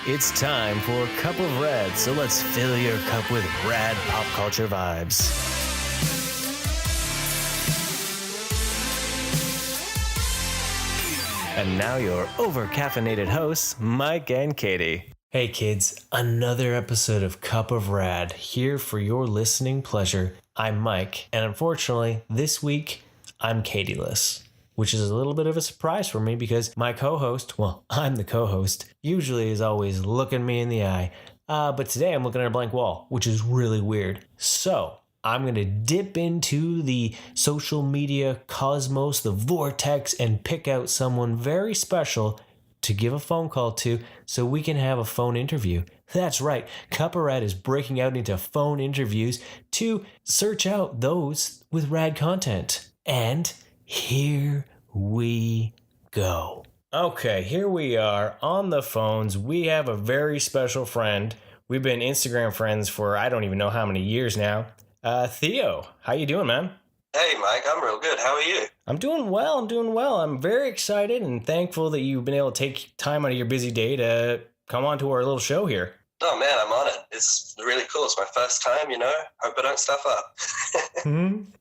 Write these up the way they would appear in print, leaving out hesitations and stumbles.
It's time for a cup of red, so let's fill your cup with rad pop culture vibes. And now your over-caffeinated hosts, Mike and Katie. Hey kids, another episode of Cup of Rad here for your listening pleasure. I'm Mike, and unfortunately, this week, I'm Katie-less, which is a little bit of a surprise for me because my co-host, well, I'm the co-host, usually is always looking me in the eye. But today I'm looking at a blank wall, which is really weird. So I'm going to dip into the social media cosmos, the vortex, and pick out someone very special to give a phone call to so we can have a phone interview. That's right, Cup of Rad is breaking out into phone interviews to search out those with rad content. And here we go. Okay, here we are on the phones. We have a very special friend. We've been Instagram friends for I don't even know how many years now. Theo, how you doing, man? Hey, Mike, I'm real good. How are you? I'm doing well. I'm very excited and thankful that you've been able to take time out of your busy day to come on to our little show here. Oh, man, I'm on it. It's really cool. It's my first time, Hope I don't stuff up.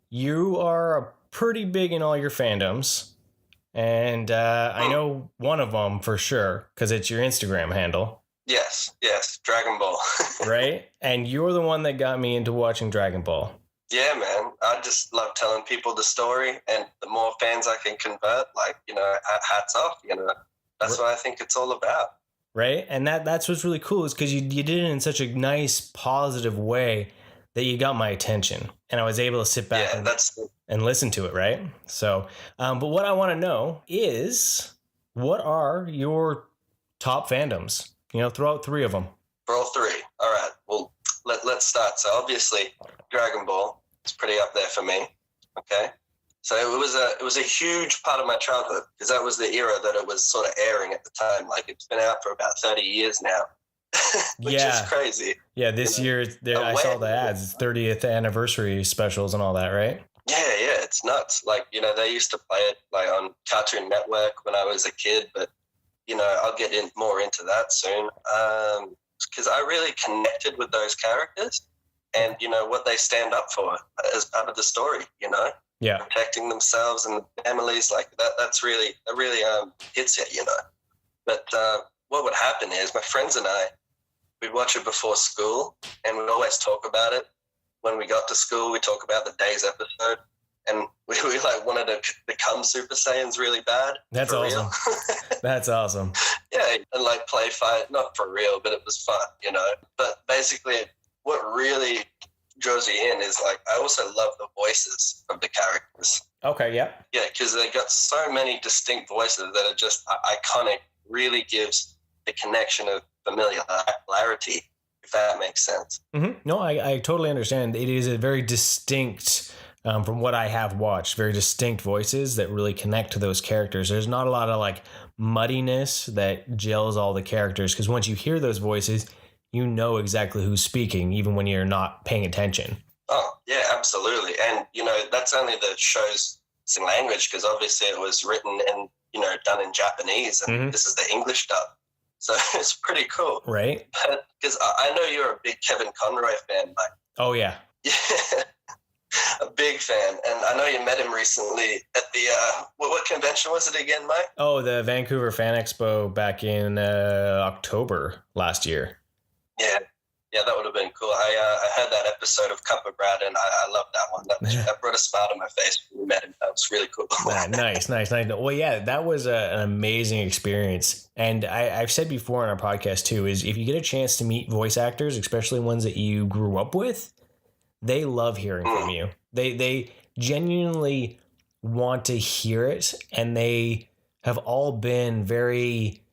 You are pretty big in all your fandoms, and I know one of them for sure because it's your Instagram handle. Yes, Dragon Ball. Right? And you're the one that got me into watching Dragon Ball. Yeah, man. I just love telling people the story, and the more fans I can convert, hats off, That's what I think it's all about. Right? And that's what's really cool is because you did it in such a nice, positive way that you got my attention. And I was able to sit back and listen to it, right? So, but what I want to know is, what are your top fandoms? Throw out three of them. For all three. All right. Well, let's start. So obviously, Dragon Ball is pretty up there for me. Okay. So it was a huge part of my childhood because that was the era that it was sort of airing at the time. Like, it's been out for about 30 years now. Which is crazy. Yeah, this year I saw the ads. It's 30th anniversary specials and all that, right? Yeah, it's nuts. They used to play it on Cartoon Network when I was a kid, but I'll get more into that soon. Because I really connected with those characters and what they stand up for as part of the story. Yeah, protecting themselves and the families like that. That really hits you. But what would happen is my friends and I, we'd watch it before school, and we'd always talk about it. When we got to school, we'd talk about the day's episode, and we wanted to become Super Saiyans really bad. That's awesome. That's awesome. Yeah, and play fight, not for real, but it was fun, But basically, what really draws you in is I also love the voices of the characters. Okay, yeah. Yeah, because they got so many distinct voices that are just iconic, really gives the connection of familiarity, if that makes sense. Mm-hmm. No, I totally understand. It is a very distinct, from what I have watched, very distinct voices that really connect to those characters. There's not a lot of muddiness that gels all the characters, because once you hear those voices, you know exactly who's speaking, even when you're not paying attention. Oh, yeah, absolutely. And, that's only the show's language, because obviously it was written and, done in Japanese, and This is the English dub. So it's pretty cool. Right. Because I know you're a big Kevin Conroy fan, Mike. Oh, yeah. Yeah. A big fan. And I know you met him recently at the, what convention was it again, Mike? Oh, the Vancouver Fan Expo back in October last year. Yeah, that would have been cool. I heard that episode of Cup of Rad, and I loved that one. That brought a smile to my face when we met him. That was really cool. Nice. Well, yeah, that was an amazing experience. And I've said before on our podcast, too, is if you get a chance to meet voice actors, especially ones that you grew up with, they love hearing from you. They genuinely want to hear it, and they have all been very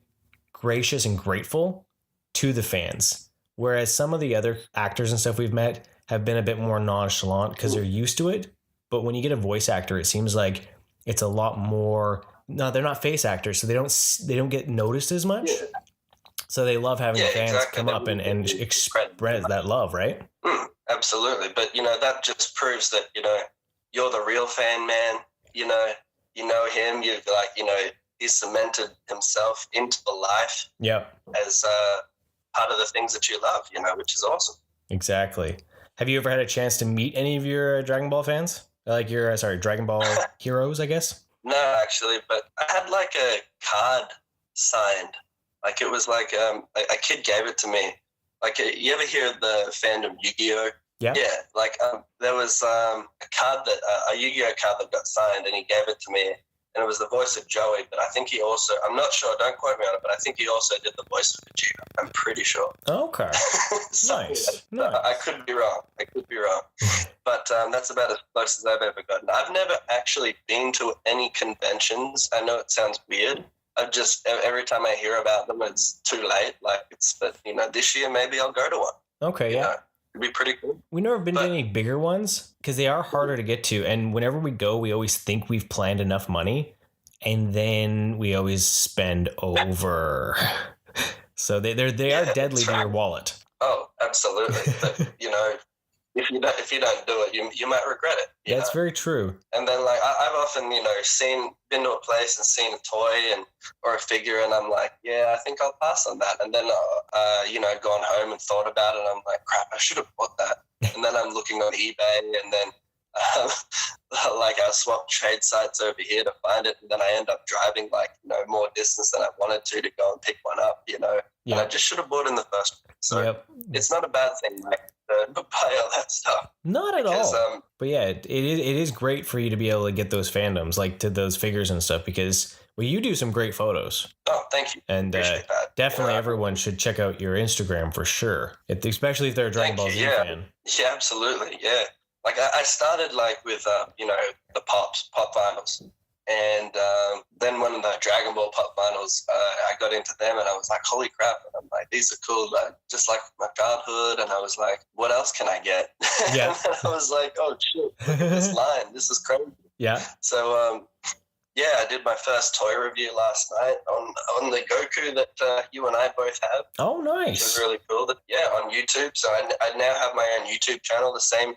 gracious and grateful to the fans. Whereas some of the other actors and stuff we've met have been a bit more nonchalant because they're used to it. But when you get a voice actor, it seems like it's a lot more. No, they're not face actors, so they don't get noticed as much. Yeah. So they love having fans come up and express that love, right? Absolutely. But, that just proves that, you're the real fan, man. You know him. You've he cemented himself into the life. Yep. As part of the things that you love, which is awesome. Exactly. Have you ever had a chance to meet any of your Dragon Ball fans? Like your, Dragon Ball heroes, I guess? No, actually, but I had like a card signed. Like it was like a kid gave it to me. Like you ever hear the fandom Yu-Gi-Oh? Yeah. Yeah. Like there was a card that a Yu-Gi-Oh card that got signed, and he gave it to me, and it was the voice of Joey. But I think he also, I'm not sure, don't quote me on it, but I think he also did the voice of Vegeta. I'm pretty sure. Okay. So, Nice. I could be wrong. But that's about as close as I've ever gotten. I've never actually been to any conventions. I know it sounds weird. I've just, every time I hear about them, it's too late. But this year maybe I'll go to one. Okay, yeah. It'd be pretty cool. We've never been to any bigger ones because they are harder to get to. And whenever we go, we always think we've planned enough money, and then we always spend over. So they are deadly to your wallet. Oh, absolutely. But if you don't do it, you might regret it. That's very true. And then I've often been to a place and seen a toy or a figure, and I'm like, yeah, I think I'll pass on that. And then gone home and thought about it, and I'm like, crap, I should have bought that. And then I'm looking on eBay, and then I swap trade sites over here to find it, and then I end up driving more distance than I wanted to go and pick one up. And I just should have bought it in the first place. So it's not a bad thing, to buy all that stuff. Not at all. But yeah, it is great for you to be able to get those fandoms, like to those figures and stuff, because you do some great photos. Oh, thank you. And definitely everyone should check out your Instagram for sure, especially if they're a Dragon Ball Z fan. Yeah, absolutely. Yeah. I started with the pop finals, and then when the Dragon Ball pop finals, I got into them, and I was like, holy crap! And I'm like, these are cool, just like my childhood. And I was like, what else can I get? Yeah. And I was like, oh shit, look at this line, this is crazy. Yeah. So I did my first toy review last night on the Goku that you and I both have. Oh, nice. Which is really cool. On YouTube. So I now have my own YouTube channel, the same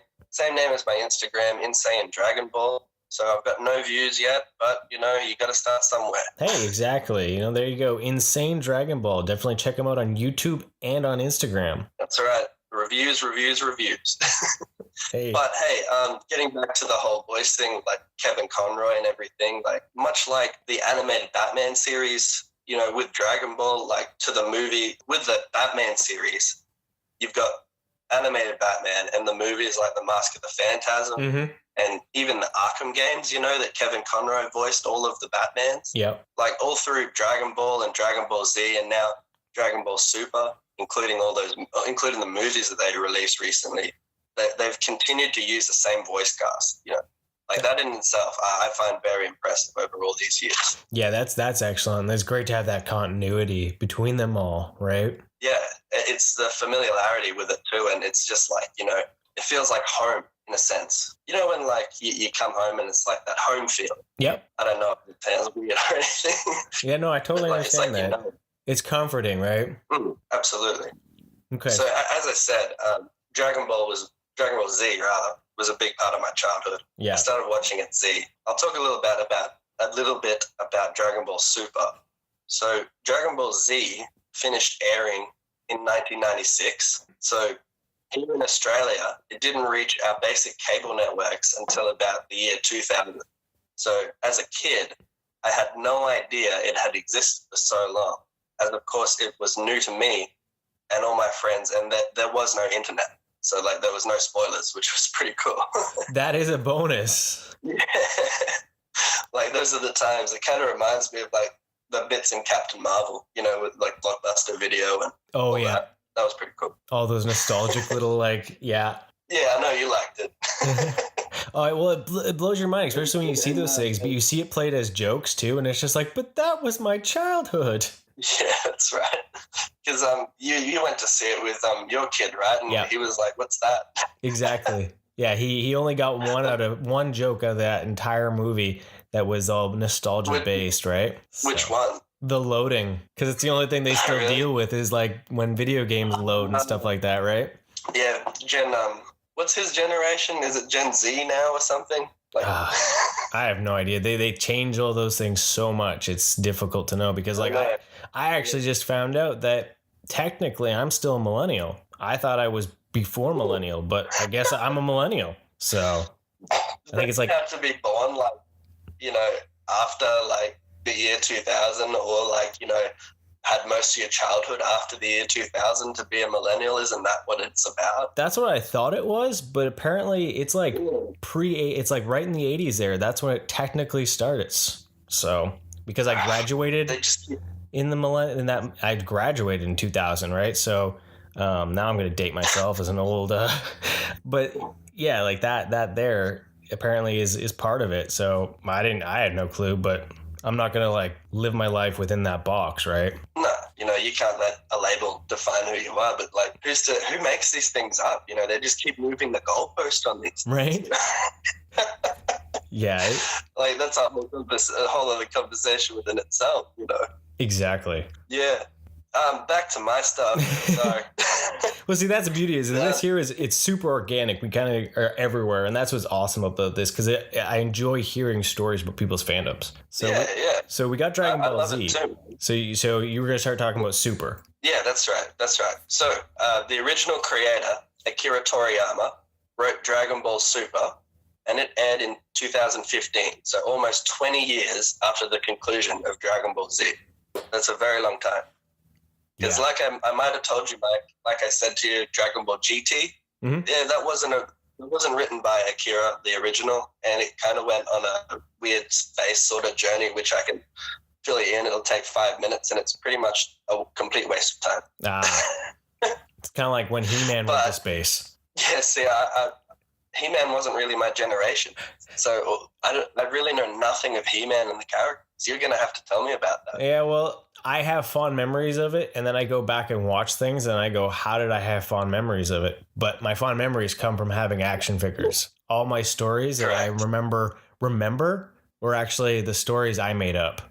name as my Instagram, Insaiyandragonball. So I've got no views yet, but you got to start somewhere. Hey, exactly. There you go. Insaiyandragonball. Definitely check them out on YouTube and on Instagram. That's right. Reviews. Hey. But hey, getting back to the whole voice thing, like Kevin Conroy and everything, much like the animated Batman series, with Dragon Ball, to the movie, with the Batman series, you've got animated Batman, and the movie is like the Mask of the Phantasm. Mm-hmm. And even the Arkham games, that Kevin Conroy voiced all of the Batmans. Yep. All through Dragon Ball and Dragon Ball Z, and now Dragon Ball Super, including the movies that they released recently. They've continued to use the same voice cast. That in itself, I find very impressive over all these years. Yeah, that's excellent. It's great to have that continuity between them all, right? Yeah, it's the familiarity with it too, and it's just it feels like home in a sense. When you come home and it's like that home feel. Yep. I don't know if it sounds weird or anything. Yeah, no, I totally understand that. It's comforting, right? Absolutely. Okay. So as I said, Dragon Ball Z was a big part of my childhood. Yeah. I started watching at Z. I'll talk a little bit about Dragon Ball Super. So Dragon Ball Z finished airing in 1996. So here in Australia, it didn't reach our basic cable networks until about the year 2000. So as a kid, I had no idea it had existed for so long. As of course, it was new to me and all my friends, and that there was no internet. So there was no spoilers, which was pretty cool. That is a bonus. Yeah. Those are the times. It kind of reminds me of the bits in Captain Marvel, with Blockbuster Video and oh yeah. That was pretty cool. All those nostalgic little yeah. Yeah, I know you liked it. All right, well, it blows your mind, especially when you see those things, but you see it played as jokes too, and it's just but that was my childhood. Yeah, that's right. Because you went to see it with your kid, right? And he was like, "What's that?" Exactly. Yeah, he only got one joke out of that entire movie that was all nostalgia based, right? Which one? The loading, because it's the only thing they still deal with is when video games load and stuff like that, right? Yeah, what's his generation? Is it Gen Z now or something? I have no idea. They change all those things so much. It's difficult to know because I actually just found out that technically I'm still a millennial. I thought I was before millennial, but I guess I'm a millennial. So I think it's like you have to be born like, after like the year 2000, or like, had most of your childhood after the year 2000 to be a millennial. Isn't that what it's about? That's what I thought it was, but apparently it's like it's like right in the 80s there. That's when it technically started. So because I graduated I graduated in 2000, right? So now I'm going to date myself as an old, but yeah, like that there apparently is part of it. So I had no clue, but I'm not going to like live my life within that box, right? No, you can't let a label define who you are, but like who makes these things up? They just keep moving the goalpost on these right? Yeah. Like that's a whole other conversation within itself, Exactly. Yeah. Back to my stuff. Sorry. Well, see, that's the beauty is this here is it's super organic. We kind of are everywhere, and that's what's awesome about this because I enjoy hearing stories about people's fandoms. So yeah. So we got Dragon Ball Z. So you were gonna start talking about Super. Yeah, that's right. So the original creator Akira Toriyama wrote Dragon Ball Super, and it aired in 2015. So almost 20 years after the conclusion of Dragon Ball Z. That's a very long time. Because like I might have told you, Mike, like I said to you, Dragon Ball GT, yeah, that wasn't written by Akira, the original, and it kind of went on a weird space sort of journey, which I can fill you in. It'll take 5 minutes, and it's pretty much a complete waste of time. It's kind of like when He-Man went to space. Yeah, see, He-Man wasn't really my generation, so I really know nothing of He-Man and the characters. You're going to have to tell me about that. Yeah, well, I have fond memories of it, and then I go back and watch things, and I go, how did I have fond memories of it? But my fond memories come from having action figures. All my stories that I remember were actually the stories I made up,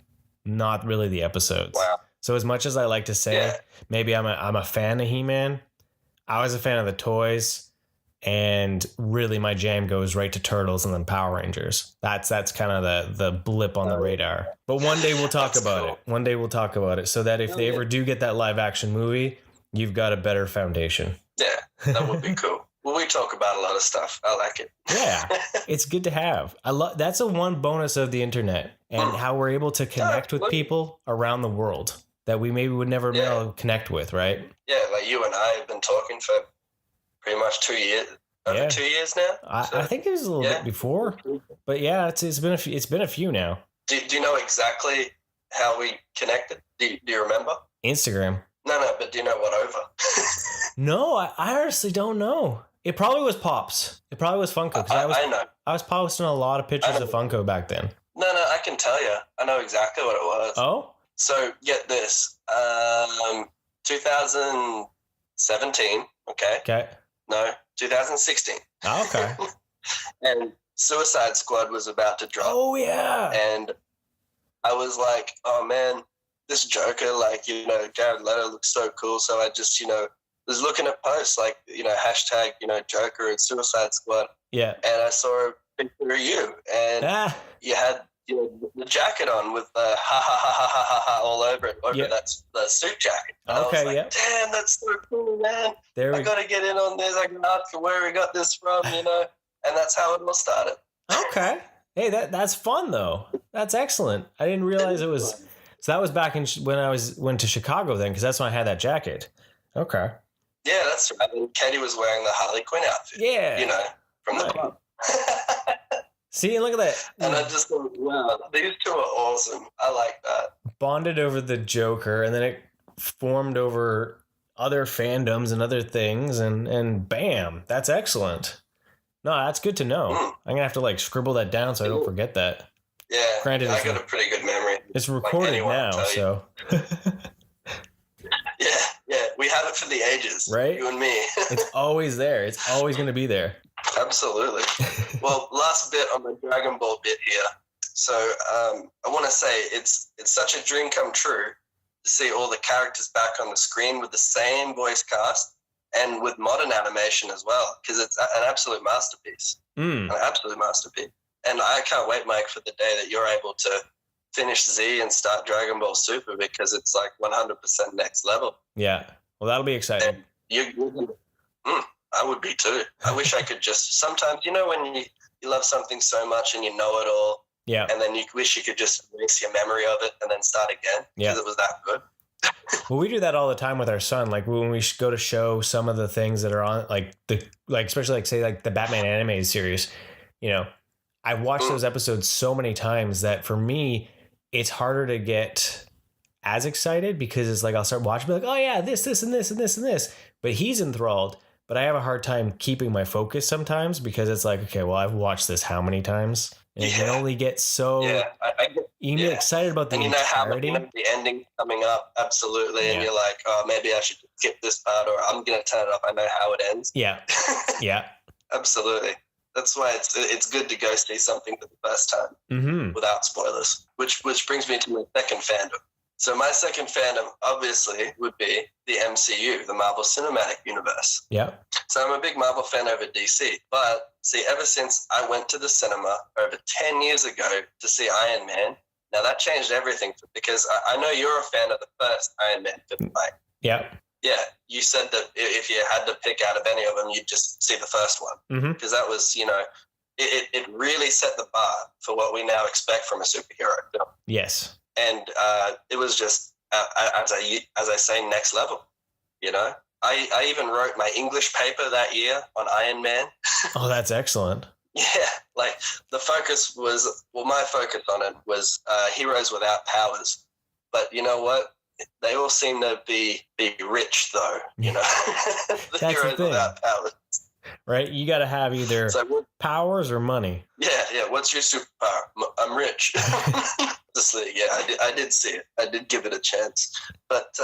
not really the episodes. Wow. So as much as I like to say, maybe I'm a fan of He-Man, I was a fan of the toys. And really my jam goes right to Turtles and then Power Rangers. That's kind of the blip on the radar. But one day we'll talk about it. One day we'll talk about it so that if they ever do get that live action movie, you've got a better foundation. Yeah, that would be cool. Well, we talk about a lot of stuff. I like it. Yeah, it's good to have. That's a one bonus of the internet and how we're able to connect with people around the world that we maybe would never be able to connect with, right? Yeah, like you and I have been talking for pretty much 2 years, over 2 years now. I think it was a little bit before, but yeah, it's been a few now. Do you know exactly how we connected? Do you remember? Instagram. No, but do you know what over? No, I honestly don't know. It probably was Pops. It probably was Funko. I know. I was posting a lot of pictures of Funko back then. No, I can tell you. I know exactly what it was. Oh? So get this. 2017. Okay. No, 2016. Oh, okay. And Suicide Squad was about to drop. Oh, yeah. And I was like, oh, man, this Joker, like, Jared Leto looks so cool. So I just, was looking at posts like, hashtag, Joker and Suicide Squad. Yeah. And I saw a picture of you. And you had the jacket on with the ha all over it, that's the suit jacket. And I was like, damn, that's so cool, man. I got to get in on this. I can ask where we got this from, and that's how it all started. Okay. Hey, that's fun though. That's excellent. I didn't realize it was. So that was back when I went to Chicago then, because that's when I had that jacket. Okay. Yeah, that's right. And Katie was wearing the Harley Quinn outfit. Yeah. From the club. See, look at that. And I just thought, wow, these two are awesome. I like that. Bonded over the Joker, and then it formed over other fandoms and other things, and bam, that's excellent. No, that's good to know. I'm going to have to scribble that down so I don't forget that. Yeah, granted, I got a pretty good memory. It's recorded now, so... Yeah, we have it for the ages, right? You and me. It's always there. It's always going to be there. Absolutely. Well, last bit on the Dragon Ball bit here. So I want to say it's such a dream come true to see all the characters back on the screen with the same voice cast and with modern animation as well, because it's an absolute masterpiece. An absolute masterpiece. And I can't wait, Mike, for the day that you're able to finish Z and start Dragon Ball Super, because it's 100% next level. Yeah. Well, that'll be exciting. I would be too. I wish I could just, sometimes, when you love something so much and you know it all, yeah, and then you wish you could just erase your memory of it and then start again because it was that good. Well, we do that all the time with our son. Like when we go to show some of the things that are on, especially say the Batman animated series, I watched those episodes so many times that for me, it's harder to get as excited because it's like I'll start watching, be like, oh yeah, this and this and this and this. But he's enthralled. But I have a hard time keeping my focus sometimes because it's like, okay, well, I've watched this how many times? And you can only get so you can get excited about the entirety. How the ending coming up, absolutely, and you're like, oh, maybe I should skip this part, or I'm gonna turn it off. I know how it ends. Yeah, yeah, absolutely. That's why it's good to go see something for the first time without spoilers. Which brings me to my second fandom. So my second fandom, obviously, would be the MCU, the Marvel Cinematic Universe. Yeah. So I'm a big Marvel fan over DC. But, see, ever since I went to the cinema over 10 years ago to see Iron Man, now that changed everything because I know you're a fan of the first Iron Man film, Mike. Yeah. Yeah, you said that if you had to pick out of any of them, you'd just see the first one. Because that was, it really set the bar for what we now expect from a superhero film. Yes. And it was just, as I say, next level. I even wrote my English paper that year on Iron Man. Oh, that's excellent. Yeah, like the focus was, my focus on it was heroes without powers. But you know what? They all seem to be rich, though. The that's heroes the thing. Without powers. Right? You got to have either powers or money. Yeah. What's your superpower? I'm rich. I did see it. I did give it a chance. But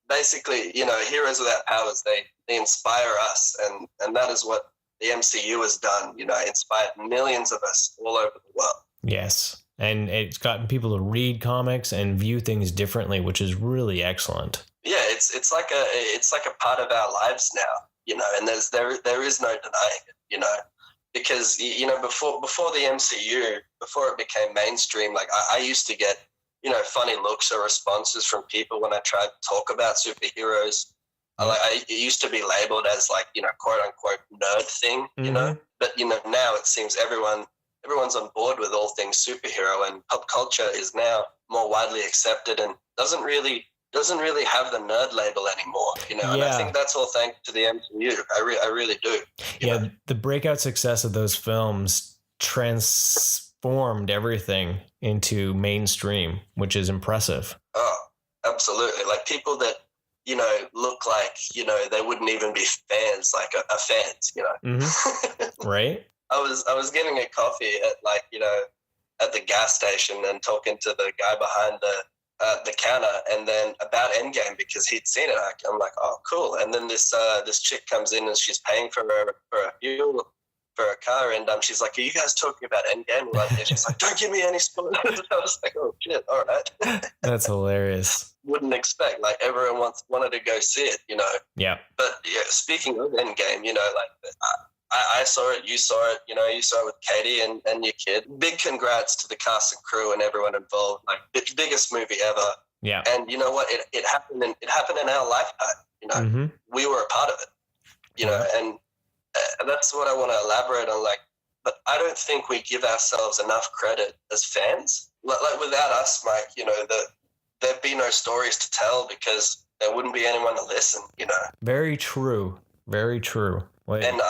basically, heroes without powers, they inspire us. And that is what the MCU has done, inspired millions of us all over the world. Yes. And it's gotten people to read comics and view things differently, which is really excellent. Yeah, it's like a part of our lives now, and there is no denying it, because before the MCU, before it became mainstream, like I used to get funny looks or responses from people when I tried to talk about superheroes. It used to be labeled as quote unquote nerd thing, but now it seems everyone's on board with all things superhero, and pop culture is now more widely accepted and doesn't really have the nerd label anymore, and I think that's all thanks to the MCU. I really do. Yeah, the breakout success of those films transformed everything into mainstream, which is impressive. Oh, absolutely. Like people that, look like, they wouldn't even be fans, like are fans, Right? I was getting a coffee at the gas station and talking to the guy behind the counter, and then about Endgame because he'd seen it. I'm like, oh, cool. And then this chick comes in and she's paying for a fuel for a car, and she's like, are you guys talking about Endgame? And she's like, don't give me any spoilers. I was like, oh shit, all right. That's hilarious. Wouldn't expect, like everyone wanted to go see it, Yeah. But yeah, speaking of Endgame, I saw it, you saw it, you saw it with Katie and your kid. Big congrats to the cast and crew and everyone involved. Like biggest movie ever. Yeah. And you know what? It happened in our lifetime. We were a part of it. And that's what I want to elaborate on. But I don't think we give ourselves enough credit as fans. Like without us, Mike, there'd be no stories to tell because there wouldn't be anyone to listen. Very true. Very true. Wait. And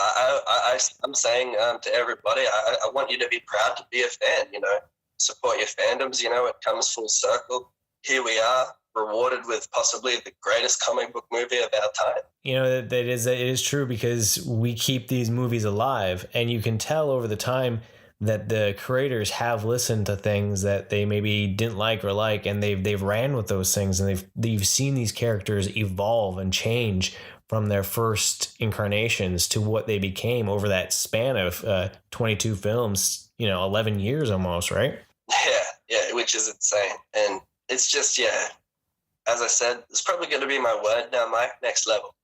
I'm saying to everybody, I want you to be proud to be a fan, support your fandoms, it comes full circle. Here we are, rewarded with possibly the greatest comic book movie of our time. It is true because we keep these movies alive, and you can tell over the time that the creators have listened to things that they maybe didn't like, and they've ran with those things, and they've seen these characters evolve and change from their first incarnations to what they became over that span of 22 films, 11 years almost, right? Yeah, which is insane. And it's just, as I said, it's probably going to be my word now, Mike, next level.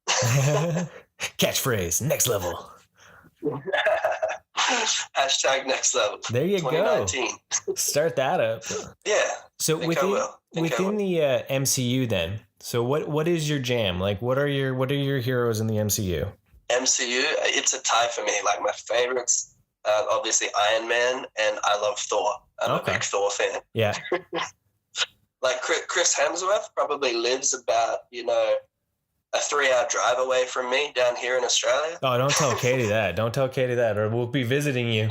Catchphrase, next level. Hashtag next level. There you go. Start that up. Yeah. So within the MCU then, So what is your jam? Like, what are your heroes in the MCU? MCU, it's a tie for me. Like, my favorites, obviously Iron Man, and I love Thor. I'm a big Thor fan. Yeah. Like, Chris Hemsworth probably lives about, a 3-hour drive away from me down here in Australia. Oh, don't tell Katie that. Don't tell Katie that, or we'll be visiting you.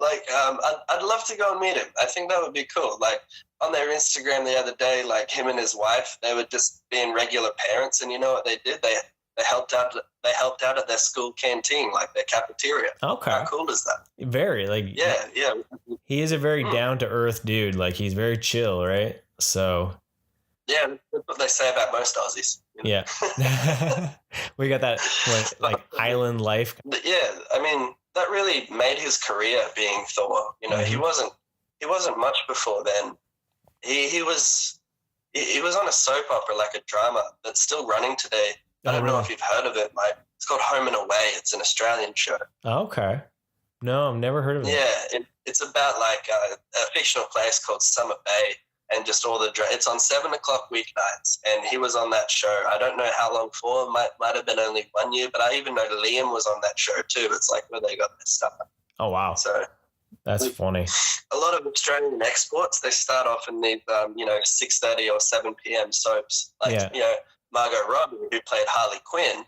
Like, I'd love to go and meet him. I think that would be cool. Like, on their Instagram the other day, like, him and his wife, they were just being regular parents, and you know what they did? They helped out. They helped out at their school canteen, like their cafeteria. Okay. How cool is that? Very, like, yeah. He is a very down to earth dude. Like, he's very chill, right? So. Yeah, that's what they say about most Aussies. Yeah. We got that like island life. Yeah, I mean, that really made his career being Thor. He wasn't much before then. He was on a soap opera, like a drama that's still running today. I don't know if you've heard of it. Like, it's called Home and Away. It's an Australian show. Okay. No, I've never heard of it. Yeah, it's about like a fictional place called Summer Bay, and just all it's on 7:00 weeknights, and he was on that show. I don't know how long for. Might have been only 1 year, but I even know Liam was on that show too. It's like where they got their stuff. Oh wow! So that's funny. A lot of Australian exports, they start off in these 6:30 or 7 p.m. soaps. Like Margot Robbie, who played Harley Quinn,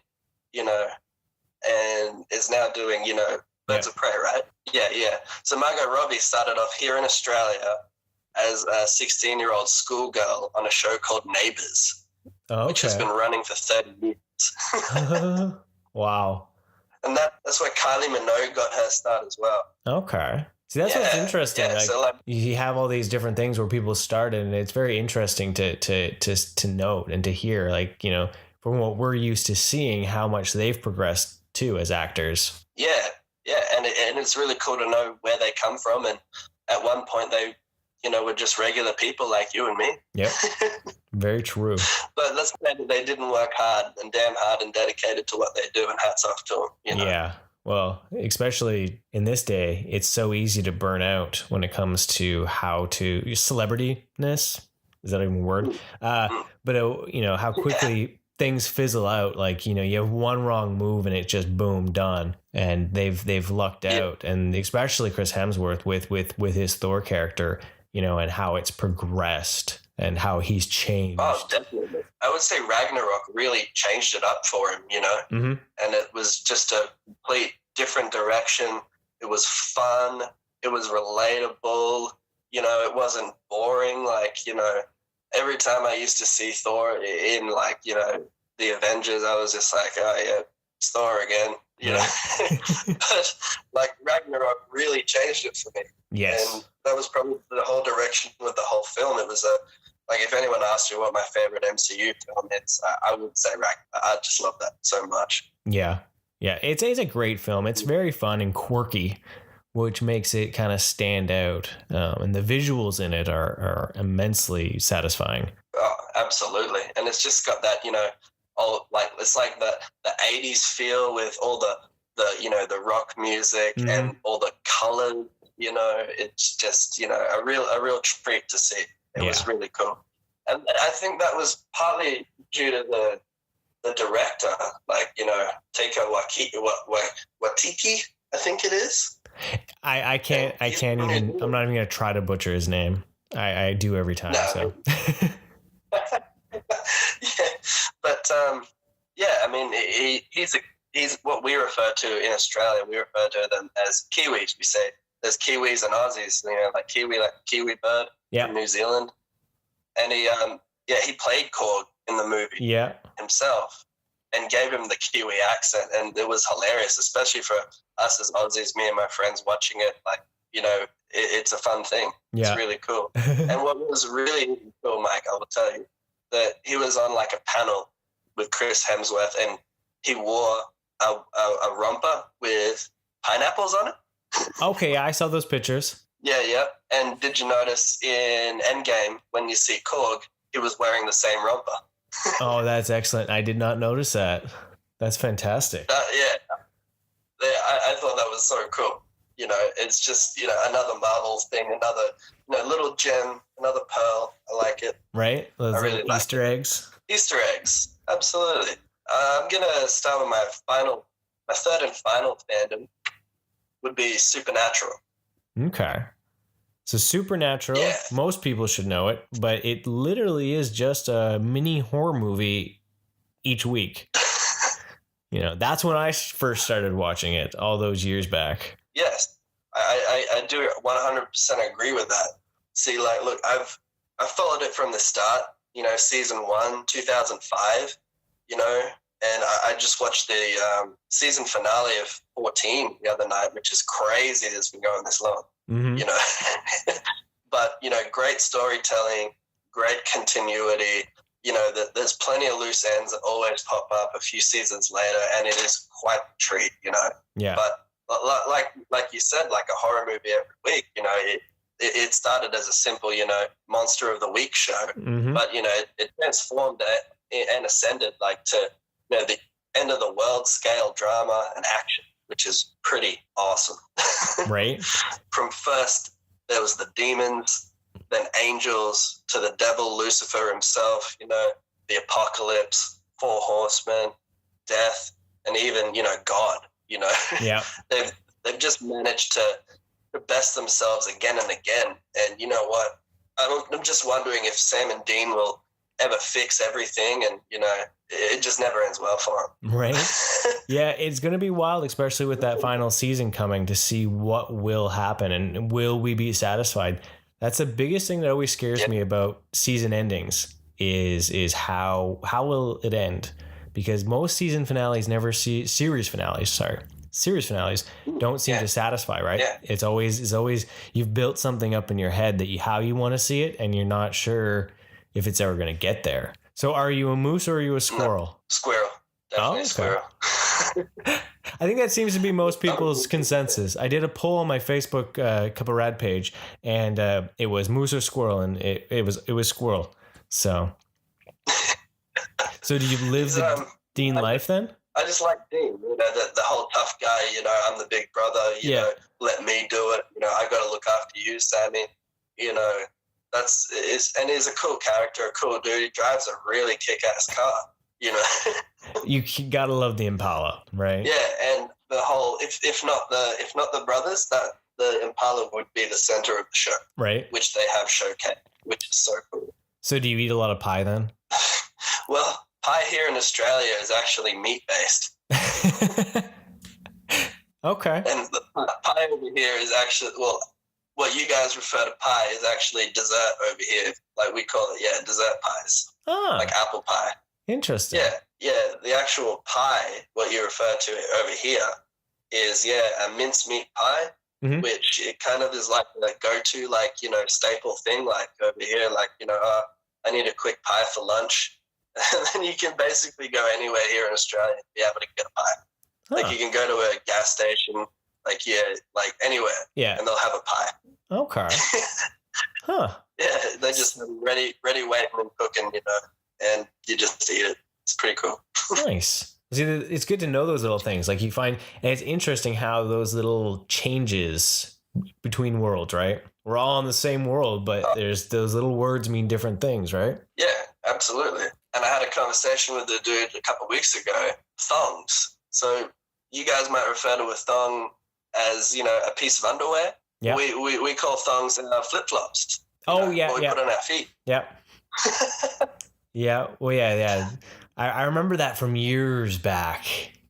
and is now doing Birds of Prey, right? Yeah. So Margot Robbie started off here in Australia as a 16-year-old schoolgirl on a show called Neighbours, which has been running for 30 years. Wow. And that's where Kylie Minogue got her start as well. Okay. See, that's what's interesting. Yeah, like, you have all these different things where people started, and it's very interesting to note and to hear, like, from what we're used to seeing, how much they've progressed too as actors. Yeah, and it's really cool to know where they come from. And at one point, they were just regular people like you and me. Yep. Very true. But let's say that they didn't work hard and dedicated to what they do, and hats off to them. Yeah. Well, especially in this day, it's so easy to burn out when it comes to celebrityness. Is that even a word? But how quickly things fizzle out. Like, you have one wrong move and it just boom, done. And they've lucked out. And especially Chris Hemsworth with his Thor character, and how it's progressed and how he's changed. Oh, definitely. I would say Ragnarok really changed it up for him, Mm-hmm. And it was just a complete different direction. It was fun. It was relatable. It wasn't boring. Like, every time I used to see Thor in, like, the Avengers, I was just like, oh, yeah, it's Thor again, But, like, Ragnarok really changed it for me. Yes. And that was probably the whole direction with the whole film. It was like, if anyone asked you what my favorite MCU film is, I would say Ragnarok. I just love that so much. Yeah. Yeah. It's a great film. It's very fun and quirky, which makes it kind of stand out. And the visuals in it are immensely satisfying. Oh, absolutely. And it's just got that, it's like the 80s feel with all the rock music and all the colors, it's just, a real treat to see. It was really cool. And I think that was partly due to the director, like, Taika Waititi, I think it is. I'm not even going to try to butcher his name. I do every time. No. So. I mean, he's what we refer to in Australia. We refer to them as Kiwis. We say there's Kiwis and Aussies. Like Kiwi bird from New Zealand. And he played Korg in the movie himself, and gave him the Kiwi accent, and it was hilarious, especially for us as Aussies. Me and my friends watching it, like, it's a fun thing. Yeah. It's really cool. And what was really cool, Mike, I will tell you, that he was on like a panel with Chris Hemsworth, and he wore a romper with pineapples on it. Okay, I saw those pictures. Yeah. And did you notice in Endgame, when you see Korg, he was wearing the same romper? Oh, that's excellent. I did not notice that. That's fantastic. I thought that was so cool. it's just, another Marvel thing, another, little gem, another pearl. I like it. Right? Those really little Easter eggs. Easter eggs. Absolutely. I'm going to start with my third and final fandom would be Supernatural. Okay. So Supernatural, most people should know it, but it literally is just a mini horror movie each week. That's when I first started watching it all those years back. Yes, I do 100% agree with that. See, look, I've followed it from the start, season 1, 2005, and I just watched the season finale of 14 the other night, which is crazy that it's been going this long, But, great storytelling, great continuity, there's plenty of loose ends that always pop up a few seasons later, and it is quite a treat, Yeah. But like you said, like a horror movie every week, it started as a simple, monster of the week show, but, it transformed and ascended to, the end of the world scale drama and action, which is pretty awesome. Right. From first, there was the demons, then angels, to the devil, Lucifer himself, the apocalypse, 4 horsemen, death, and even, God, Yeah. They've just managed to best themselves again and again. And you know what? I'm just wondering if Sam and Dean will ever fix everything, and it just never ends well for them. Right. Yeah, it's going to be wild, especially with that final season coming, to see what will happen and will we be satisfied. That's the biggest thing that always scares me about season endings is how will it end? Because most season finales series finales don't seem to satisfy, right? Yeah. It's always you've built something up in your head that how you want to see it, and you're not sure if it's ever going to get there. So are you a moose or are you a squirrel? No, squirrel. Definitely squirrel. I think that seems to be most people's consensus. I did a poll on my Facebook Cup of Rad page, and it was moose or squirrel, and it was squirrel. So do you live the Dean life then? I just like Dean, the whole tough guy, I'm the big brother, let me do it. I got to look after you, Sammy. And he's a cool character, a cool dude. He drives a really kick-ass car, You gotta love the Impala, right? Yeah, and the whole if not the brothers, that the Impala would be the center of the show, right? Which they have showcased, which is so cool. So do you eat a lot of pie then? Well, pie here in Australia is actually meat-based. Okay. And the pie over here is actually, what you guys refer to pie is actually dessert over here. Like we call it, dessert pies. Like apple pie. Interesting. Yeah. The actual pie, what you refer to over here, is, a mincemeat pie, which it kind of is like a go-to, staple thing. Like over here, I need a quick pie for lunch. And then you can basically go anywhere here in Australia and be able to get a pie. Like you can go to a gas station, anywhere. Yeah. And they'll have a pie. Okay. Huh. Yeah, they just have ready waiting and cooking, and you just eat it. It's pretty cool. Nice. See, it's good to know those little things. Like you find, and it's interesting how those little changes between worlds, right? We're all in the same world, but there's those little words mean different things, right? Yeah, absolutely. And I had a conversation with the dude a couple of weeks ago. Thongs. So you guys might refer to a thong as, a piece of underwear. Yeah. We call thongs flip-flops. Oh, What we put on our feet. Yeah. Yeah. Well, yeah. I remember that from years back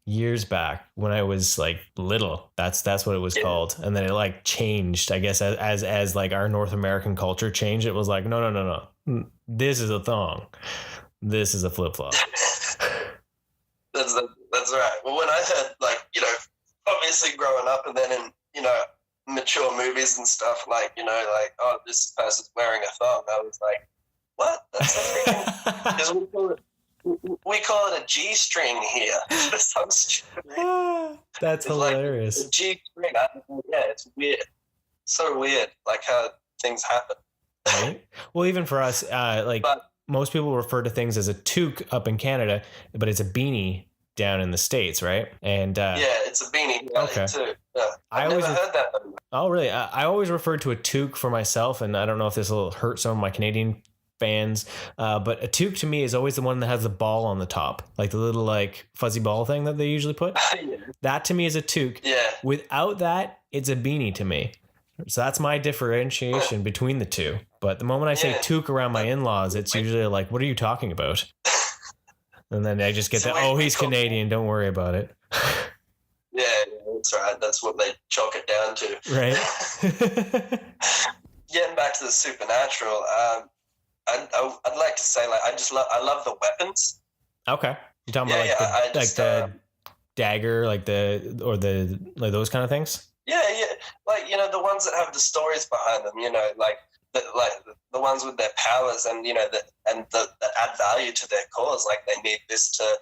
when I was little. That's what it was called. And then it changed, I guess, as our North American culture changed. It was no. This is a thong. This is a flip-flop. That's right. Well, when I heard obviously growing up and then in, mature movies and stuff, this person's wearing a thong, I was like, what? That's freaking, because we call it a G-string here. That's hilarious. A G-string. It's weird. So weird, how things happen. Right. Well, even for us, most people refer to things as a toque up in Canada, but it's a beanie down in the States, right? And yeah, it's a beanie okay. too. Yeah. I've never heard that. Oh, really? I always referred to a toque for myself, and I don't know if this will hurt some of my Canadian fans, but a toque to me is always the one that has the ball on the top, like the little like fuzzy ball thing that they usually put. Yeah. That to me is a toque. Yeah. Without that, it's a beanie to me. So that's my differentiation between the two. But the moment I say toque around my in-laws, it's usually like, what are you talking about? And then I just get he's Canadian, don't worry about it. Yeah, that's right. That's what they chalk it down to. Right. Getting back to the supernatural, I'd like to say, like, I love the weapons. Okay, you're talking about the dagger, like those kind of things. Yeah, like the ones that have the stories behind them. Like the ones with their powers, and that add value to their cause. Like they need this to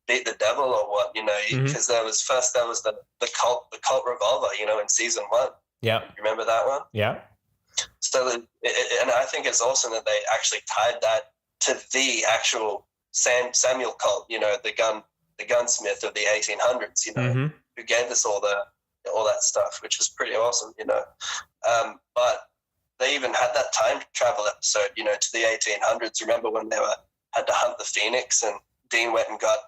beat the devil or what. Because there was the cult revolver. In season 1. Yeah, you remember that one? Yeah. So, and I think it's awesome that they actually tied that to the actual Samuel cult, the gunsmith of the 1800s, who gave us all that stuff, which was pretty awesome, But they even had that time travel episode, to the 1800s. Remember when they had to hunt the Phoenix, and Dean went and got,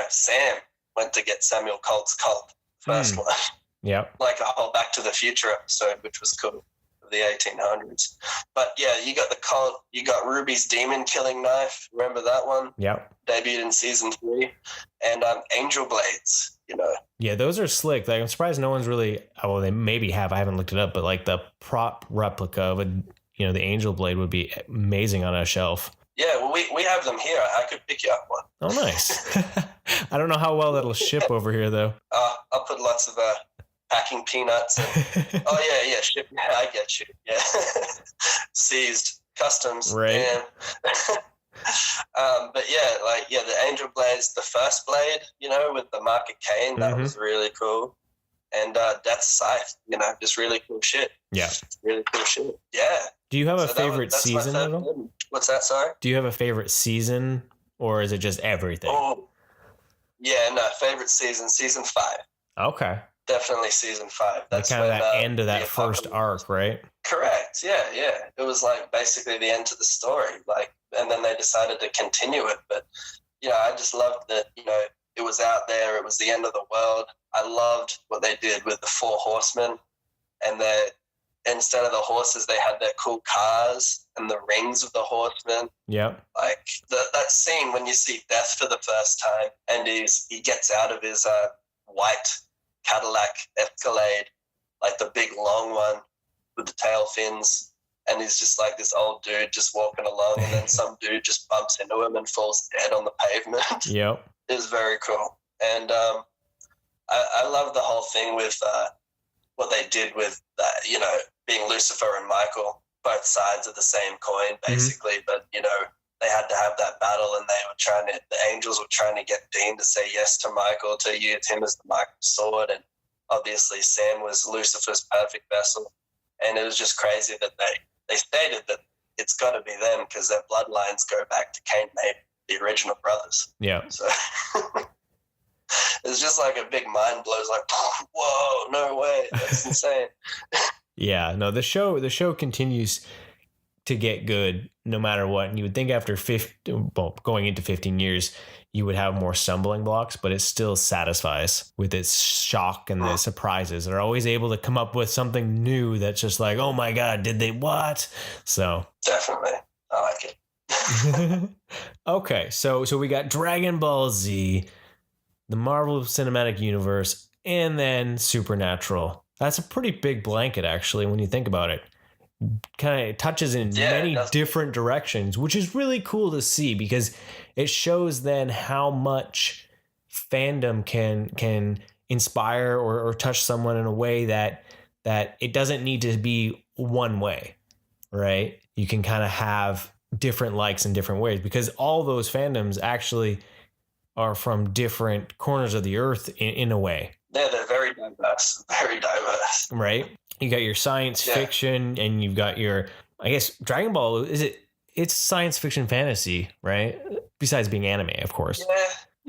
Sam went to get Samuel Colt's cult, first one. Yeah. Like a whole Back to the Future episode, which was cool. The 1800s. But yeah, you got the cult, you got Ruby's demon killing knife, remember that one? Yeah, debuted in season 3. And Angel Blades, yeah, those are slick. Like, I'm surprised no one's really, well, they maybe have, I haven't looked it up, but like the prop replica of the Angel Blade would be amazing on a shelf. Yeah, well, we have them here. I could pick you up one. Oh, nice. I don't know how well that'll ship over here though. I'll put lots of packing peanuts. And, ship. Yeah, I get you. Yeah, seized customs. Right. But the Angel Blades, the first blade, with the mark of Cain, that was really cool. And Death's Scythe, just really cool shit. Yeah, really cool shit. Yeah. Do you have a favorite season at all? What's that? Sorry. Do you have a favorite season, or is it just everything? Oh, yeah, no, favorite season 5. Okay. Definitely season 5. That's kind of that end of that first arc, right? Correct. Yeah. It was like basically the end to the story. Like, and then they decided to continue it. But I just loved that. It was out there. It was the end of the world. I loved what they did with the 4 horsemen, and instead of the horses, they had their cool cars and the rings of the horsemen. Yeah. Like that scene when you see Death for the first time, and he gets out of his white Cadillac Escalade, like the big long one with the tail fins, and he's just like this old dude just walking along, and then some dude just bumps into him and falls dead on the pavement. Yep. It was very cool. And I love the whole thing with what they did with that, being Lucifer and Michael, both sides of the same coin, basically. But, they had to have that battle, and the angels were trying to get Dean to say yes to Michael, to use him as the Michael sword. And obviously Sam was Lucifer's perfect vessel. And it was just crazy that they stated that it's got to be them because their bloodlines go back to Cain and Abel, the original brothers. Yeah. So it's just like a big mind blows, like, whoa, no way. That's insane. Yeah, no, the show continues to get good no matter what. And you would think after going into 15 years, you would have more stumbling blocks, but it still satisfies with its shock and the surprises. They're always able to come up with something new that's just like, oh my God, did they what? So definitely, I like it. Okay, so we got Dragon Ball Z, the Marvel Cinematic Universe, and then Supernatural. That's a pretty big blanket, actually, when you think about it. Kind of touches in many different directions, which is really cool to see because it shows then how much fandom can inspire or touch someone in a way that it doesn't need to be one way, right? You can kind of have different likes in different ways because all those fandoms actually are from different corners of the earth in a way. Yeah, they're very diverse, right? You got your science fiction, and you've got your, I guess, Dragon Ball. It's science fiction fantasy, right? Besides being anime, of course.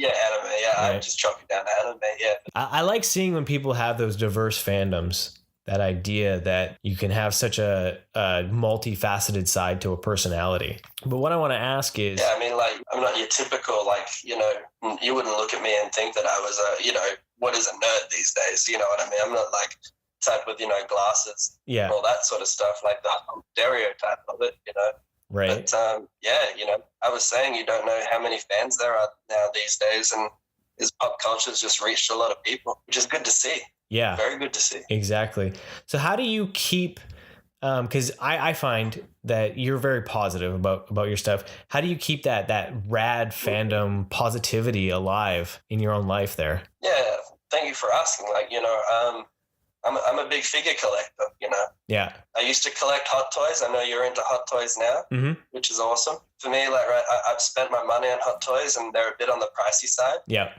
Yeah, anime. Yeah, right. I just chalk it down to anime. Yeah. I like seeing when people have those diverse fandoms. That idea that you can have such a multifaceted side to a personality. But what I want to ask is... Yeah, I mean, like, I'm not your typical, like, you know, you wouldn't look at me and think that I was a, you know, what is a nerd these days? You know what I mean? I'm not like type with, you know, glasses and all that sort of stuff, like the stereotype of it, you know? Right. But, yeah, you know, I was saying you don't know how many fans there are now these days, and his pop culture has just reached a lot of people, which is good to see. Yeah. Very good to see. Exactly. So how do you keep, because I find that you're very positive about your stuff. How do you keep that rad fandom positivity alive in your own life there? Yeah, thank you for asking. Like, you know, I'm a big figure collector, you know. Yeah. I used to collect hot toys. I know you're into hot toys now, which is awesome. For me, like, right, I've spent my money on hot toys, and they're a bit on the pricey side. Yeah.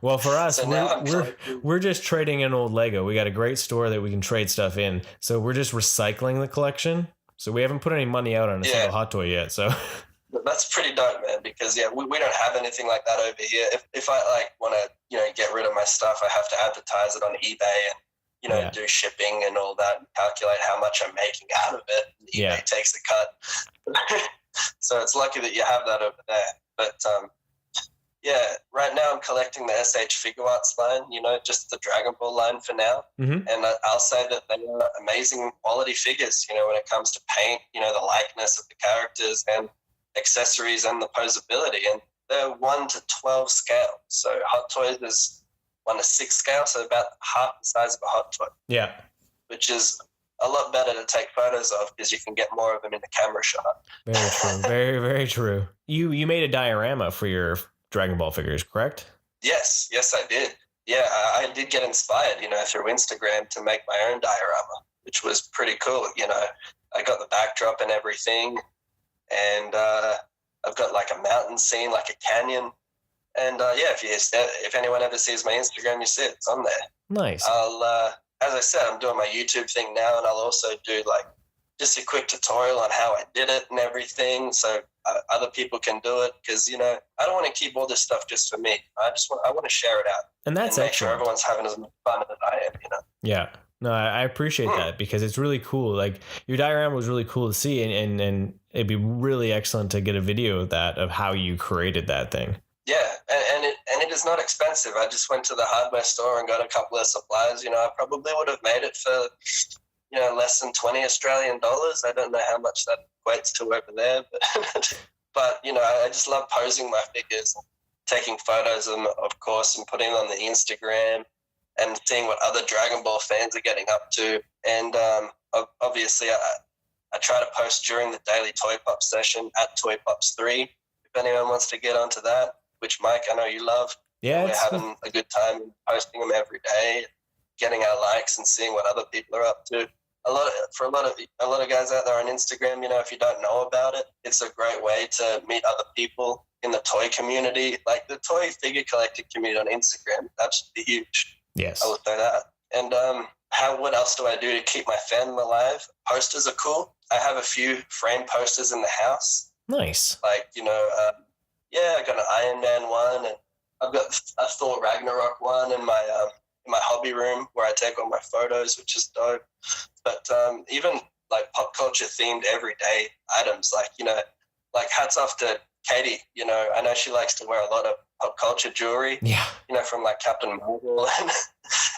Well, for us, so we're just trading in old Lego. We got a great store that we can trade stuff in. So we're just recycling the collection. So we haven't put any money out on a single hot toy yet. So that's pretty dope, man, because we don't have anything like that over here. If I like want to, you know, get rid of my stuff, I have to advertise it on eBay and, you know, do shipping and all that, and calculate how much I'm making out of it. eBay takes the cut. So it's lucky that you have that over there. But yeah, right now I'm collecting the SH Figure Arts line, you know, just the Dragon Ball line for now. And I'll say that they are amazing quality figures, you know, when it comes to paint, you know, the likeness of the characters and accessories and the posability. And they're 1 to 12 scale. So Hot Toys is 1 to 6 scale, so about half the size of a hot toy. Yeah. Which is a lot better to take photos of because you can get more of them in the camera shot. Very true. Very, very true. You made a diorama for your Dragon Ball figures, correct? Yes, I did. Yeah, I did get inspired, you know, through Instagram to make my own diorama, which was pretty cool. You know, I got the backdrop and everything, and I've got like a mountain scene, like a canyon. And yeah, if anyone ever sees my Instagram, you see it. It's on there. Nice. As I said, I'm doing my YouTube thing now, and I'll also do like just a quick tutorial on how I did it and everything, so other people can do it. Because, you know, I don't want to keep all this stuff just for me. I want to share it out, and that's make sure everyone's having as much fun as I am. You know. Yeah. No, I appreciate that, because it's really cool. Like, your diorama was really cool to see, and it'd be really excellent to get a video of that, of how you created that thing. Yeah, and it is not expensive. I just went to the hardware store and got a couple of supplies. You know, I probably would have made it for, you know, less than 20 Australian dollars. I don't know how much that equates to over there, but you know, I just love posing my figures, taking photos of course, and putting them on the Instagram, and seeing what other Dragon Ball fans are getting up to. And obviously, I try to post during the daily Toy Pop session at Toy Pops 3. If anyone wants to get onto that, which, Mike, I know you love. Yeah, we're having a good time posting them every day, getting our likes and seeing what other people are up to. A lot of guys out there on Instagram, you know, if you don't know about it, it's a great way to meet other people in the toy community. Like, the toy figure collector community on Instagram, absolutely huge. Yes, I will say that. And what else do I do to keep my fandom alive? Posters are cool. I have a few frame posters in the house. Nice. Like, you know, I got an Iron Man one, and I've got a Thor Ragnarok one in my hobby room where I take all my photos, which is dope. But even like pop culture themed everyday items, like, you know, like hats off to Katie. You know, I know she likes to wear a lot of pop culture jewelry. Yeah. You know, from like Captain Marvel,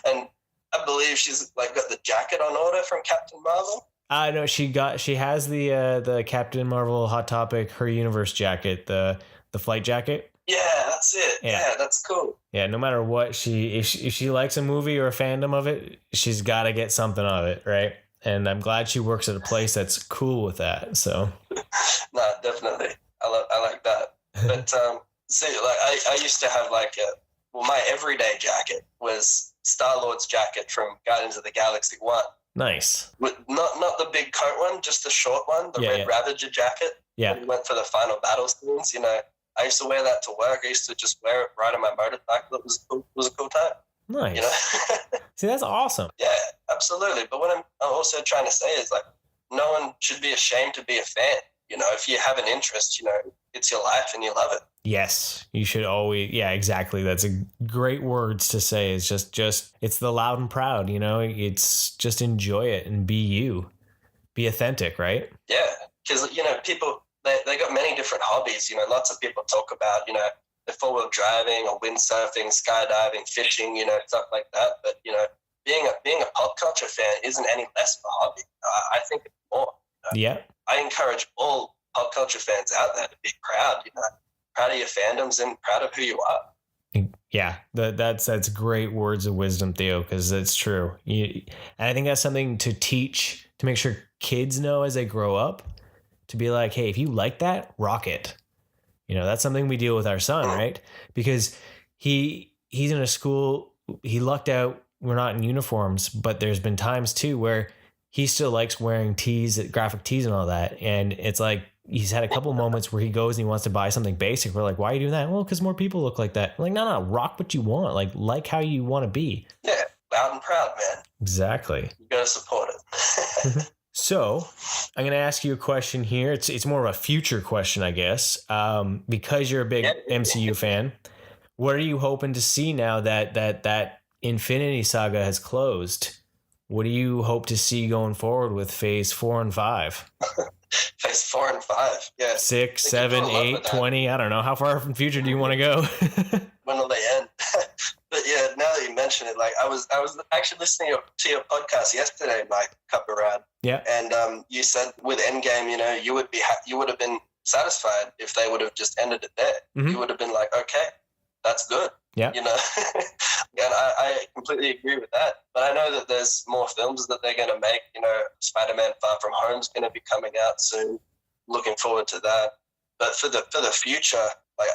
and I believe she's like got the jacket on order from Captain Marvel. No, she has the Captain Marvel Hot Topic Her Universe jacket, the flight jacket. Yeah, that's it. Yeah, that's cool. Yeah, no matter what, if she likes a movie or a fandom of it, she's got to get something of it, right? And I'm glad she works at a place that's cool with that. So. No, definitely, I like that. But see, like I used to have like my everyday jacket was Star-Lord's jacket from Guardians of the Galaxy 1. Nice. Not the big coat one, just the short one, the Red Ravager jacket. Yeah. We went for the final battle scenes. You know, I used to wear that to work. I used to just wear it riding my motorcycle. It was a cool time. Nice. You know? See, that's awesome. Yeah, absolutely. But what I'm also trying to say is, like, no one should be ashamed to be a fan. if you have an interest, it's your life and you love it. Yes, you should always. Yeah, exactly. That's a great words to say. It's just it's the loud and proud, it's just enjoy it and be you, be authentic, right? Yeah. Because, people, they got many different hobbies. Lots of people talk about, the four-wheel driving or windsurfing, skydiving, fishing, stuff like that. But, being a pop culture fan isn't any less of a hobby. I think it's more. Yeah. I encourage all pop culture fans out there to be proud, proud of your fandoms and proud of who you are. Yeah, that's great words of wisdom, Theo, because it's true. And I think that's something to teach, to make sure kids know as they grow up, to be like, hey, if you like that, rock it. That's something we deal with our son, right? Because he's in a school, he lucked out, we're not in uniforms, but there's been times too where he still likes wearing tees, graphic tees and all that. And it's like, he's had a couple moments where he goes and he wants to buy something basic. We're like, why are you doing that? Well, because more people look like that. I'm like, no, rock what you want. Like how you want to be. Yeah, loud and proud, man. Exactly. You got to support it. So I'm going to ask you a question here. It's more of a future question, I guess. Because you're a big MCU fan, what are you hoping to see now that Infinity Saga has closed? What do you hope to see going forward with phase 4 and 5? Phase 4 and 5, yeah. 6, 7, 8, 20. I don't know. How far from the future do you want to go? When will they end? But yeah, now that you mention it, like I was actually listening to your podcast yesterday, Mike Cupperad. Yeah. And you said with Endgame, you would have been satisfied if they would have just ended it there. Mm-hmm. You would have been like, okay, that's good. Yeah. And I completely agree with that. But I know that there's more films that they're going to make. Spider-Man Far From Home is going to be coming out soon. Looking forward to that. But for the future, like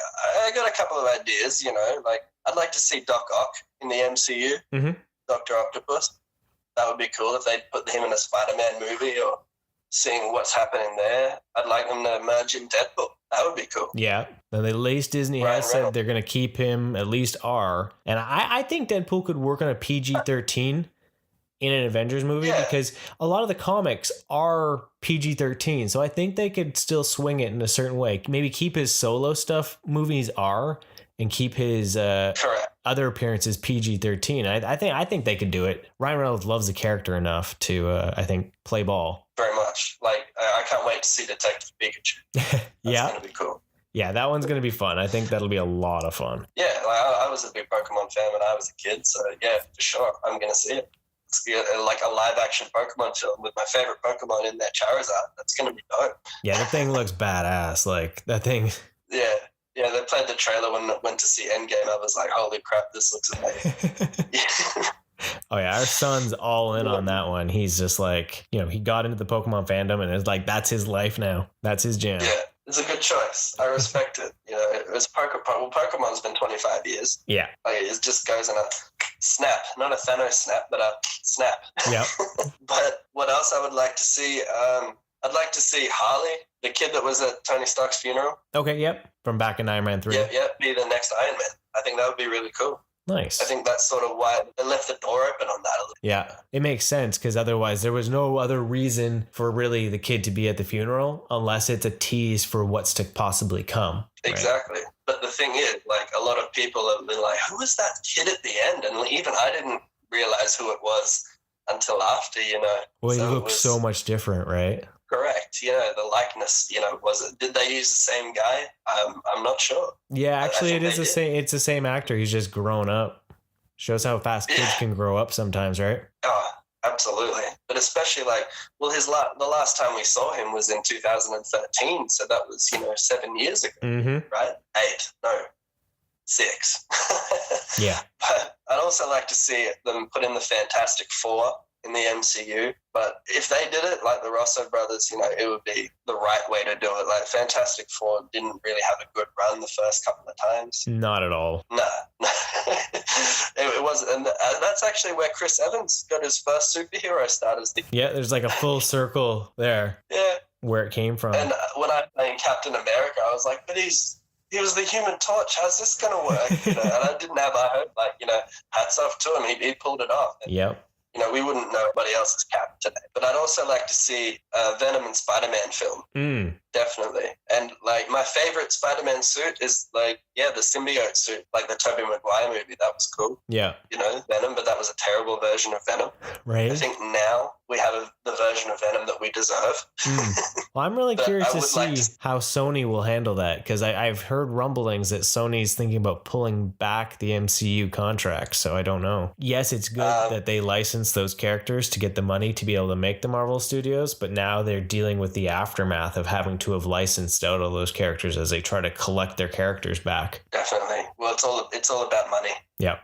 I got a couple of ideas. Like I'd like to see Doc Ock in the MCU, mm-hmm. Dr. Octopus. That would be cool if they put him in a Spider-Man movie or seeing what's happening there. I'd like them to merge in Deadpool. That would be cool. Yeah. And at least Disney has said they're going to keep him at least R. And I think Deadpool could work on a PG-13 in an Avengers movie because a lot of the comics are PG-13. So I think they could still swing it in a certain way. Maybe keep his solo stuff movies R and keep his other appearances PG-13. I think they could do it. Ryan Reynolds loves the character enough to, I think, play ball. Very much. Like, I can't wait to see Detective Pikachu. That's going to be cool. Yeah, that one's going to be fun. I think that'll be a lot of fun. Yeah, like I was a big Pokemon fan when I was a kid. So, yeah, for sure. I'm going to see it. It's like a live-action Pokemon film with my favorite Pokemon in there, Charizard. That's going to be dope. Yeah, the thing looks badass. Like, that thing... Yeah, they played the trailer when I went to see Endgame. I was like, holy crap, this looks amazing. Oh yeah, our son's all in on that one. He's just like, he got into the Pokemon fandom and it's like, that's his life now. That's his jam. Yeah, it's a good choice. I respect it. It was Pokemon's been 25 years. Yeah. Like, it just goes in a snap, not a Thanos snap, but a snap. Yeah. But what else I would like to see? I'd like to see Harley, the kid that was at Tony Stark's funeral. Okay, yep. From back in Iron Man 3. Yep, be the next Iron Man. I think that would be really cool. Nice. I think that's sort of why they left the door open on that a little. Yeah, it makes sense because otherwise there was no other reason for really the kid to be at the funeral unless it's a tease for what's to possibly come. Exactly. Right? But the thing is, like, a lot of people have been like, who was that kid at the end? And even I didn't realize who it was until after, Well, he looks so much different, right? Correct. The likeness, did they use the same guy? I'm not sure. Yeah, actually it is the same. It's the same actor. He's just grown up. Shows how fast kids can grow up sometimes, right? Oh, absolutely. But especially the last time we saw him was in 2013. So that was, 7 years ago, mm-hmm. right? 8, no, 6. Yeah. But I'd also like to see them put in the Fantastic Four in the MCU, but if they did it like the Russo brothers, it would be the right way to do it. Like Fantastic Four didn't really have a good run the first couple of times. Not at all. No. It wasn't, and that's actually where Chris Evans got his first superhero start as Yeah, there's like a full circle there. Yeah. Where it came from. And when I played Captain America, I was like, but he was the Human Torch. How's this going to work? And I didn't have a hope. Like, hats off to him. He pulled it off. And, yep. We wouldn't know anybody else's Cap today. But I'd also like to see a Venom and Spider-Man film. definitely. And like my favorite Spider-Man suit is like, the symbiote suit, like the Tobey Maguire movie. That was cool. Yeah. You know, Venom, but that was a terrible version of Venom. Right. I think now we have the version of Venom that we deserve. Well, I'm really curious to see how Sony will handle that, because I've heard rumblings that Sony's thinking about pulling back the MCU contract, so I don't know. Yes, it's good that they license those characters to get the money to be able to make the Marvel Studios, but now they're dealing with the aftermath of having to have licensed out all those characters as they try to collect their characters back. Definitely. Well, it's all about money. Yeah.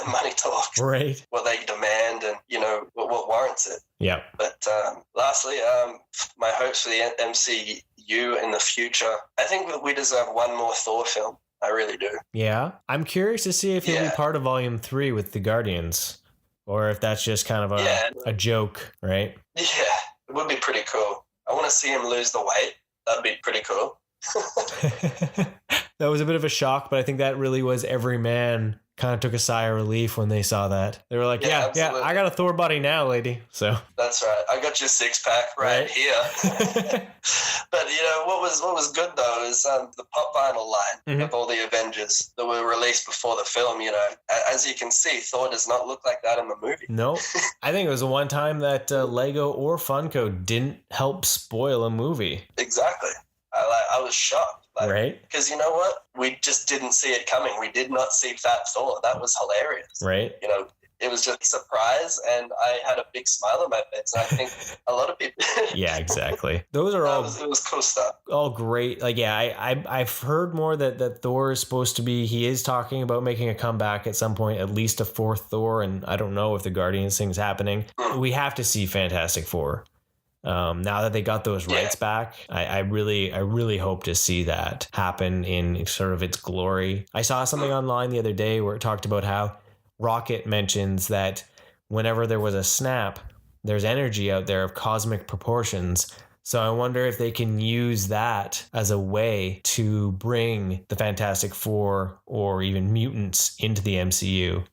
Money talks. Right. What they demand and, what warrants it. Yeah. But lastly, my hopes for the MCU in the future, I think that we deserve one more Thor film. I really do. Yeah. I'm curious to see if he'll be part of Volume 3 with the Guardians, or if that's just kind of a joke, right? Yeah, it would be pretty cool. I want to see him lose the weight. That'd be pretty cool. That was a bit of a shock, but I think that really was every man kind of took a sigh of relief when they saw that. They were like, yeah, I got a Thor body now, lady. So that's right. I got your 6-pack right here. But what was good though is the pop vinyl line of all the Avengers that were released before the film. As you can see, Thor does not look like that in the movie. No, I think it was the one time that Lego or Funko didn't help spoil a movie. Exactly. I was shocked. Right. Because you know what? We just didn't see it coming. We did not see Fat Thor. That was hilarious. Right. It was just a surprise, and I had a big smile on my face. And I think a lot of people. Yeah, exactly. Those are all. It was cool stuff. All great. Like, yeah, I've heard more that Thor is supposed to be. He is talking about making a comeback at some point, at least a 4th Thor, and I don't know if the Guardians thing's happening. We have to see Fantastic Four. Now that they got those rights back, I really hope to see that happen in sort of its glory. I saw something online the other day where it talked about how Rocket mentions that whenever there was a snap, there's energy out there of cosmic proportions. So I wonder if they can use that as a way to bring the Fantastic Four or even mutants into the MCU.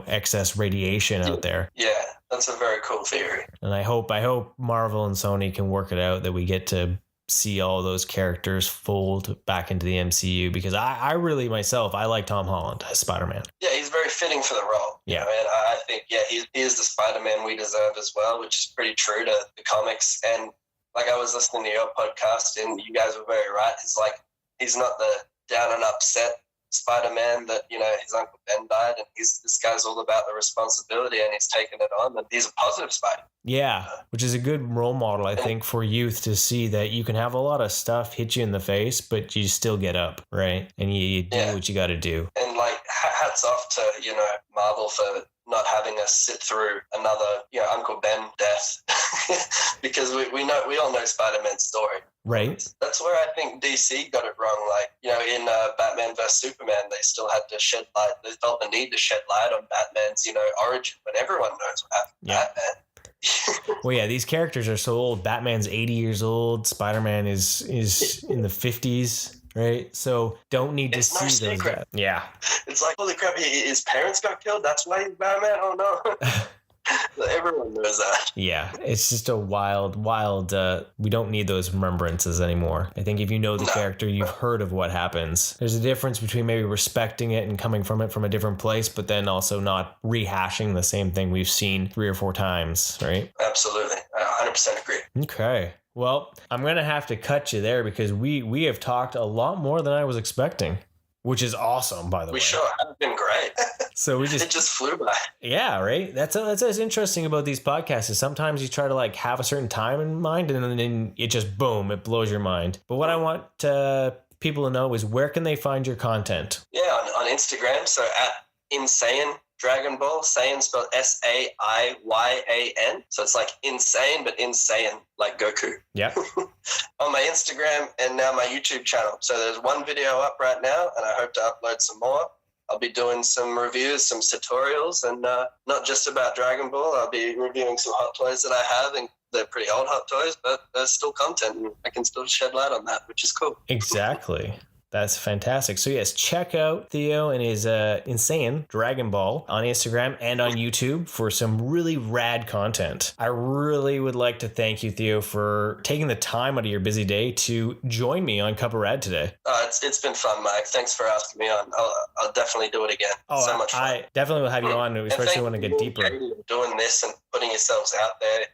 Excess radiation out there. Yeah. That's a very cool theory. And I hope Marvel and Sony can work it out that we get to see all those characters fold back into the MCU, because I really myself, I like Tom Holland as Spider-Man. Yeah, he's very fitting for the role. Yeah. And I think, he is the Spider-Man we deserve as well, which is pretty true to the comics. And like I was listening to your podcast and you guys were very right. It's like, he's not the down and upset Spider-Man that, his Uncle Ben died, and this guy's all about the responsibility and he's taking it on, and he's a positive Spider. Yeah, which is a good role model, I think, for youth to see that you can have a lot of stuff hit you in the face, but you still get up, right? And you do what you got to do. And like, hats off to, Marvel for not having us sit through another, Uncle Ben death, because we all know Spider-Man's story. Right. That's where I think DC got it wrong. Like, in Batman vs Superman, they still had to shed light. They felt the need to shed light on Batman's, origin, when everyone knows what happened to Batman. Well, yeah, these characters are so old. Batman's 80 years old. Spider-Man is in the 50s. Right, so don't need to see those guys. Yeah, it's like, holy crap! His parents got killed. That's why he's Batman. Oh no! Everyone knows that. Yeah, it's just a wild. We don't need those remembrances anymore. I think if you know the character, you've heard of what happens. There's a difference between maybe respecting it and coming from it from a different place, but then also not rehashing the same thing we've seen 3 or 4 times. Right? Absolutely, I 100% agree. Okay. Well, I'm going to have to cut you there because we have talked a lot more than I was expecting, which is awesome, by the way. We sure have been great. So it just flew by. Yeah, right? That's what's interesting about these podcasts is sometimes you try to like have a certain time in mind and then it just, boom, it blows your mind. But what I want people to know is where can they find your content? Yeah, on Instagram. So at Insaiyandragonball, Saiyan spelled Saiyan. So it's like insane, but Insaiyan, like Goku. Yeah. On my Instagram and now my YouTube channel. So there's one video up right now, and I hope to upload some more. I'll be doing some reviews, some tutorials, and not just about Dragon Ball. I'll be reviewing some hot toys that I have, and they're pretty old hot toys, but there's still content, and I can still shed light on that, which is cool. Exactly. That's fantastic. So yes, check out Theo and his Insaiyandragonball on Instagram and on YouTube for some really rad content. I really would like to thank you, Theo, for taking the time out of your busy day to join me on Cup of Rad today. It's been fun, Mike. Thanks for asking me on. I'll definitely do it again. Oh, so much fun. I definitely will have you on, especially when I get deeper. Doing this and putting yourselves out there.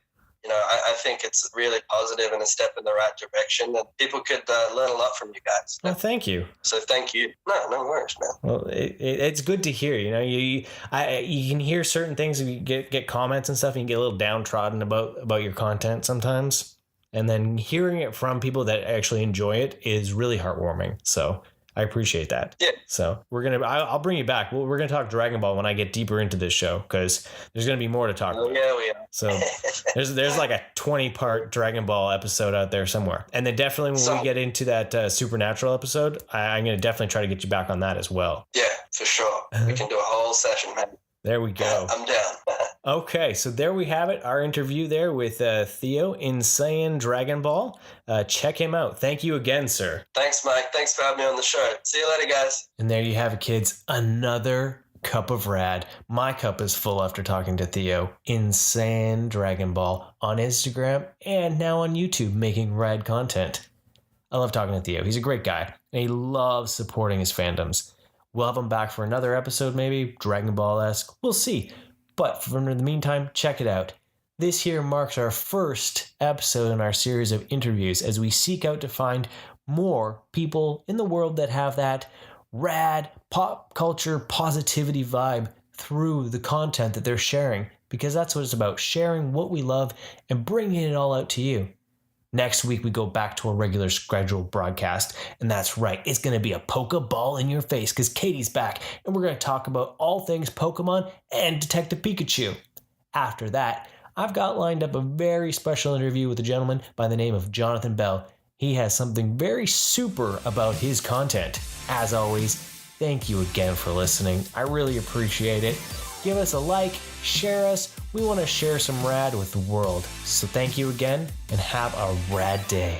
I think it's really positive and a step in the right direction, and people could learn a lot from you guys. Well, thank you. So thank you. No worries, man. Well, it's good to hear. You can hear certain things. You get comments and stuff, and you get a little downtrodden about your content sometimes, and then hearing it from people that actually enjoy it is really heartwarming. So I appreciate that. Yeah. So I'll bring you back. We're gonna talk Dragon Ball when I get deeper into this show, because there's gonna be more to talk about. Yeah, we are. So there's like a 20-part Dragon Ball episode out there somewhere, and then definitely when we get into that Supernatural episode, I'm gonna definitely try to get you back on that as well. Yeah, for sure. We can do a whole session, man. There we go. I'm down. Okay, so there we have it. Our interview there with Theo Insaiyandragonball. Check him out. Thank you again, sir. Thanks, Mike. Thanks for having me on the show. See you later, guys. And there you have it, kids. Another cup of rad. My cup is full after talking to Theo Insaiyandragonball on Instagram and now on YouTube, making rad content. I love talking to Theo. He's a great guy, and he loves supporting his fandoms. We'll have him back for another episode, maybe Dragon Ball-esque. We'll see. But for the meantime, check it out. This here marks our first episode in our series of interviews as we seek out to find more people in the world that have that rad pop culture positivity vibe through the content that they're sharing, because that's what it's about, sharing what we love and bringing it all out to you. Next week, we go back to a regular scheduled broadcast, and that's right, it's going to be a Pokeball in your face, because Katie's back, and we're going to talk about all things Pokemon and Detective Pikachu. After that, I've got lined up a very special interview with a gentleman by the name of Jonathan Bell. He has something very super about his content. As always, thank you again for listening. I really appreciate it. Give us a like, share us. We want to share some rad with the world. So thank you again, and have a rad day.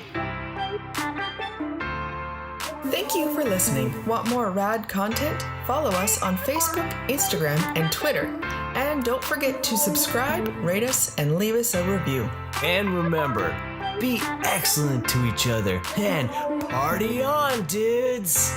Thank you for listening. Want more rad content? Follow us on Facebook, Instagram, and Twitter. And don't forget to subscribe, rate us, and leave us a review. And remember, be excellent to each other and party on, dudes!